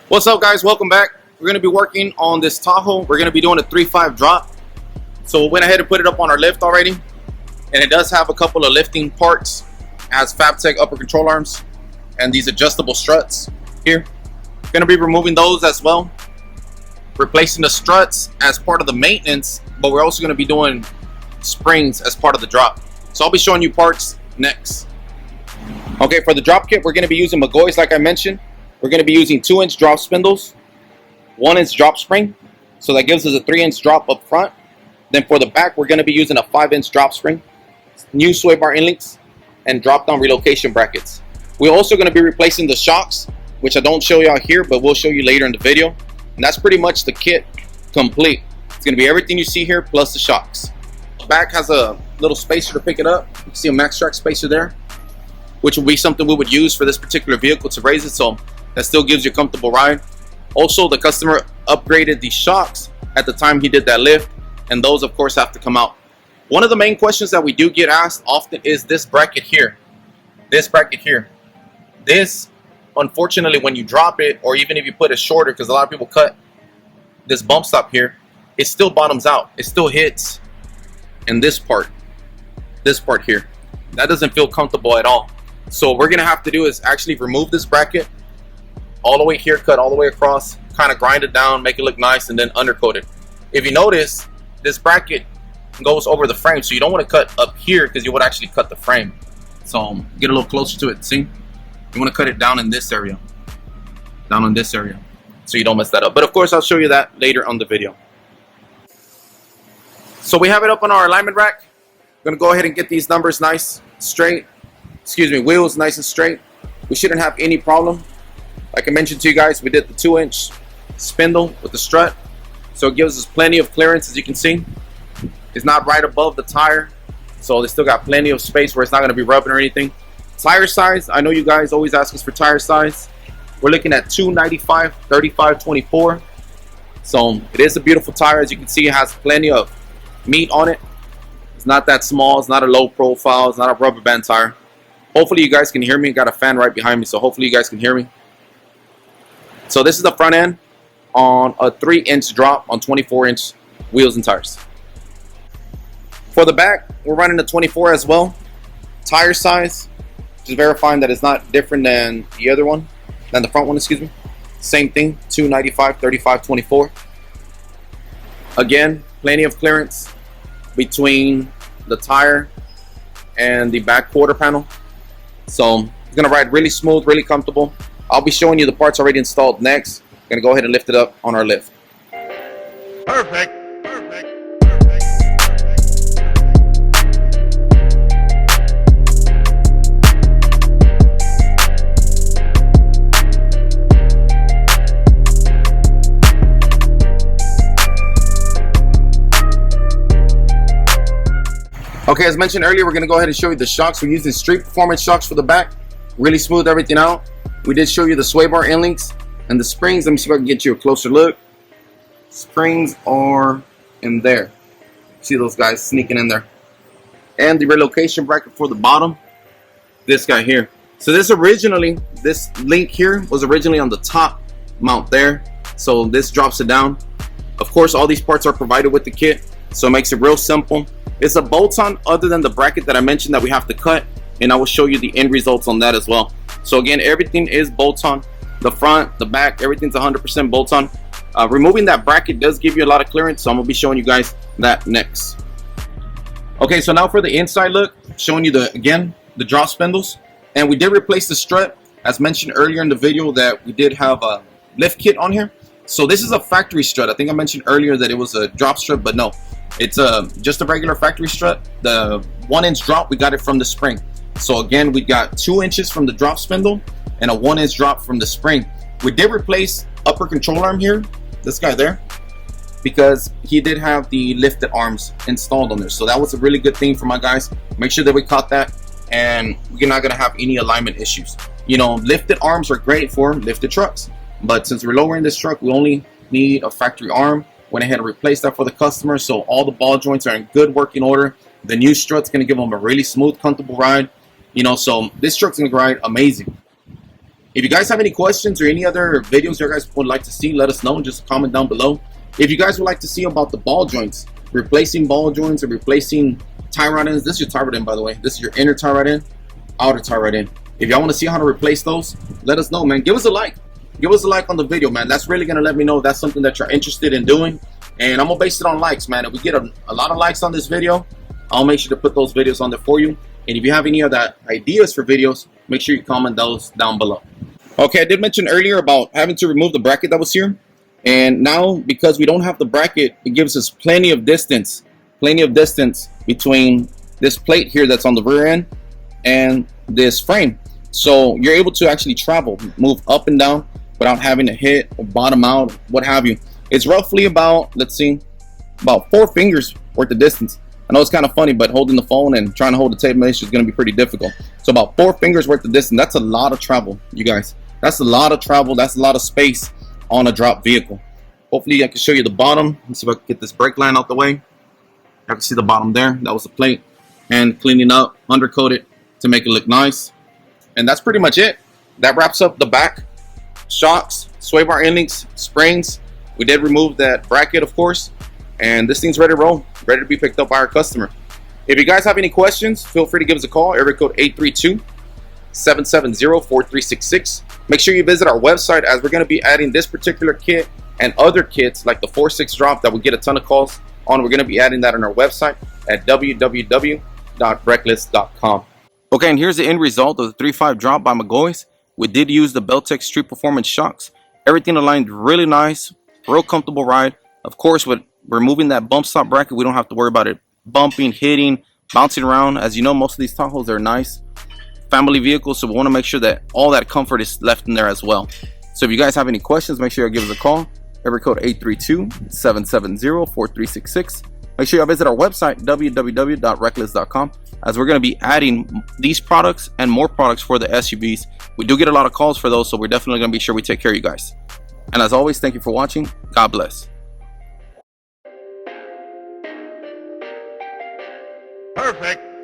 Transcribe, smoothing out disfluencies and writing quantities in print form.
What's up, guys? Welcome back. We're going to be working on this Tahoe. We're going to be doing a 3.5 drop. So we went ahead and put it up on our lift already, and it does have a couple of lifting parts. It has FabTech upper control arms and these adjustable struts here. We're going to be removing those as well, replacing the struts as part of the maintenance, but we're also going to be doing springs as part of the drop. So I'll be showing you parts next. Okay, for the drop kit, we're going to be using Mcgaughys, like I mentioned. We're going to be using 2-inch drop spindles, 1-inch drop spring, so that gives us a 3-inch drop up front. Then for the back, we're going to be using a 5-inch drop spring, new sway bar inlinks, and drop down relocation brackets. We're also going to be replacing the shocks, which I don't show you out here, but we'll show you later in the video. And that's pretty much the kit complete. It's going to be everything you see here plus the shocks. The back has a little spacer to pick it up. You can see a max track spacer there, which will be something we would use for this particular vehicle to raise it, so that still gives you a comfortable ride. Also, the customer upgraded the shocks at the time he did that lift, and those of course have to come out. One of the main questions that we do get asked often is this bracket here. This bracket here. This, unfortunately, when you drop it, or even if you put it shorter, because a lot of people cut this bump stop here, it still bottoms out. It still hits in this part here. That doesn't feel comfortable at all. So what we're gonna have to do is actually remove this bracket all the way here, cut all the way across, kind of grind it down, make it look nice, and then undercoat it. If you notice, this bracket goes over the frame, so you don't want to cut up here because you would actually cut the frame. So get a little closer to it. See, you want to cut it down in this area, so you don't mess that up. But of course, I'll show you that later on the video. So we have it up on our alignment rack. I'm gonna go ahead and get these numbers nice, straight. Wheels nice and straight. We shouldn't have any problem. Like I mentioned to you guys, we did the 2-inch spindle with the strut, so it gives us plenty of clearance. As you can see, it's not right above the tire, so they still got plenty of space where it's not going to be rubbing or anything. Tire size, I know you guys always ask us for tire size. We're looking at 295 35 24. So it is a beautiful tire. As you can see, it has plenty of meat on it. It's not that small. It's not a low profile. It's not a rubber band tire. Hopefully you guys can hear me. Got a fan right behind me, so hopefully you guys can hear me. So this is the front end on a 3-inch drop on 24-inch wheels and tires. For the back, we're running a 24 as well. Tire size, just verifying that it's not different than the other one, than the front one, excuse me. Same thing, 295 35 24. Again, plenty of clearance between the tire and the back quarter panel. So it's gonna ride really smooth, really comfortable. I'll be showing you the parts already installed next. I'm gonna go ahead and lift it up on our lift. Perfect. Okay, as mentioned earlier, we're gonna go ahead and show you the shocks. We're using Street Performance shocks for the back. Really smooth everything out. We did show you the sway bar inlinks and the springs. Let me see if I can get you a closer look. Springs are in there. See those guys sneaking in there. And the relocation bracket for the bottom, this guy here. So this link here was originally on the top mount there. So this drops it down. Of course, all these parts are provided with the kit, so it makes it real simple. It's a bolt-on other than the bracket that I mentioned that we have to cut, and I will show you the end results on that as well. So again, everything is bolt-on. The front, the back, everything's 100% bolt-on. Removing that bracket does give you a lot of clearance, so I'm gonna be showing you guys that next. Okay, so now for the inside look, showing you the drop spindles, and we did replace the strut as mentioned earlier in the video that we did have a lift kit on here. So this is a factory strut. I think I mentioned earlier that it was a drop strut, but no, it's just a regular factory strut. The 1-inch drop, we got it from the spring. So again, we got 2 inches from the drop spindle and a 1-inch drop from the spring. We did replace upper control arm here, this guy there. because he did have the lifted arms installed on there. So that was a really good thing for my guys. Make sure that we caught that, and we're not gonna have any alignment issues. You know, lifted arms are great for lifted trucks, but since we're lowering this truck, we only need a factory arm. Went ahead and replaced that for the customer, so all the ball joints are in good working order. The new strut's gonna give them a really smooth, comfortable ride. You know, so this truck's gonna ride amazing. If you guys have any questions or any other videos you guys would like to see, let us know. Just comment down below. If you guys would like to see about the ball joints, replacing ball joints or replacing tie rod ends, this is your tie rod end, by the way. This is your inner tie rod end, outer tie rod end. If y'all want to see how to replace those, let us know, man. Give us a like. Give us a like on the video, man. That's really going to let me know if that's something that you're interested in doing. And I'm going to base it on likes, man. If we get a lot of likes on this video, I'll make sure to put those videos on there for you. And if you have any other ideas for videos, make sure you comment those down below. Okay, I did mention earlier about having to remove the bracket that was here. And now, because we don't have the bracket, it gives us plenty of distance between this plate here that's on the rear end and this frame. So you're able to actually travel, move up and down without having to hit or bottom out, what have you. It's roughly about, let's see, about 4 fingers worth of distance. I know it's kind of funny, but holding the phone and trying to hold the tape measure is going to be pretty difficult. So about 4 fingers worth of distance. That's a lot of travel, you guys. That's a lot of travel. That's a lot of space on a drop vehicle. Hopefully I can show you the bottom. Let's see if I can get this brake line out the way. I can see the bottom there. That was the plate. And cleaning up, undercoat it to make it look nice. And that's pretty much it. That wraps up the back. Shocks, sway bar endings, springs. We did remove that bracket, of course. And this thing's ready to roll, ready to be picked up by our customer. If you guys have any questions, feel free to give us a call. Area code 832-770-4366. Make sure you visit our website, as we're going to be adding this particular kit and other kits like the 4.6 drop that we get a ton of calls on. We're going to be adding that on our website at www.reklez.com. Okay, and here's the end result of the 3.5 drop by Mcgaughys. We did use the Beltec Street Performance shocks. Everything aligned really nice, real comfortable ride. Of course, with removing that bump stop bracket, we don't have to worry about it bumping, hitting, bouncing around. As you know, most of these Tahoes are nice family vehicles, so we want to make sure that all that comfort is left in there as well. So if you guys have any questions, make sure you give us a call. Area code 832-770-4366. Make sure you visit our website, www.reklez.com, as we're going to be adding these products and more products for the SUVs. We do get a lot of calls for those, so we're definitely going to be sure we take care of you guys. And as always, thank you for watching. God bless. Perfect.